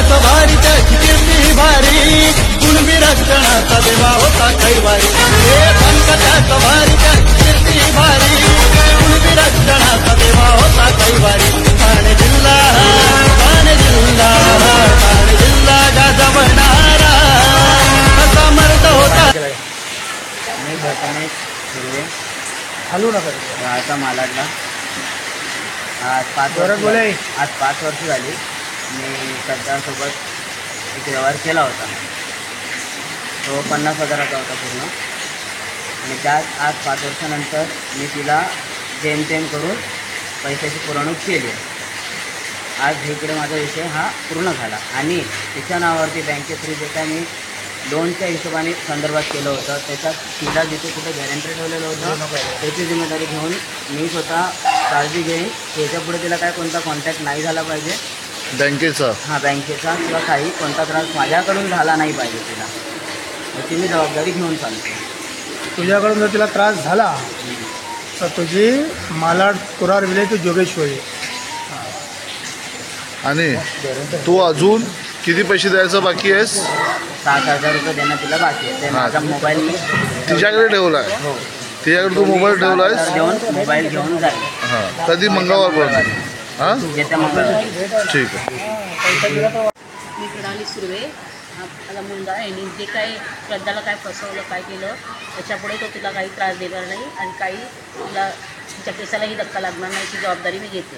पंकजाचा भारी त्याची कीर्ती भारी कुणबी रक्षणाचा देवा होता कैवारी हे पंकजाचा भारी त्याची कीर्ती भारी कुणबी रक्षणाचा देवा होता कैवारी ठाणे जिल्हा गाजवणारा कसा मर्द होता मी गणेश हिरवे हलू नका राहता मालाडला. आज 5 वर्ष झाली मी सरकारसोबत एक व्यवहार केला होता. तो 50,000चा होता पूर्ण आणि त्यात आज 5 वर्षानंतर मी तिला जेमतेम करून पैशाची पुरवणूक केली. आज इकडे माझा विषय हा पूर्ण झाला आणि तिच्या नावावरती बँके थ्रू जे काय मी लोनच्या हिशोबाने संदर्भात केलं होतं त्याच्यात तिला जिथे कुठे गॅरंटी ठेवलेलं होतं त्याची जिम्मेदारी घेऊन मी स्वतः काळजी घेईन. त्याच्यापुढे तिला काय कोणता कॉन्टॅक्ट नाही झाला पाहिजे बँकेचा. हां बँकेचा किंवा काही कोणता त्रास माझ्याकडून झाला नाही पाहिजे तिला याची मी जबाबदारी घेऊन चालते. तुझ्याकडून जर तिला त्रास झाला तर तुझी मालाड कुरार विलेज जोगेश्वरी. आणि तू अजून किती पैसे द्यायचं बाकी आहेस? 7,000 रुपये देणं तिला बाकी आहे. ते माझा मोबाईल मी तिच्याकडे ठेवला आहे. हो तिच्याकडे तू मोबाईल ठेवला आहेस? देऊन मोबाईल घेऊन जाईल. हां कधी? मंगळवारपर्यंत. हां येत्या मंगळवारी. ठीक आहे. मी प्रणाली सुर्वे. माझा मुलगा यांनी जे काही श्रद्धाला काय फसवलं काय केलं त्याच्यापुढे तो तिला काही त्रास देणार नाही आणि काही तिला तिच्या केसालाही धक्का लागणार नाही याची जबाबदारी मी घेते.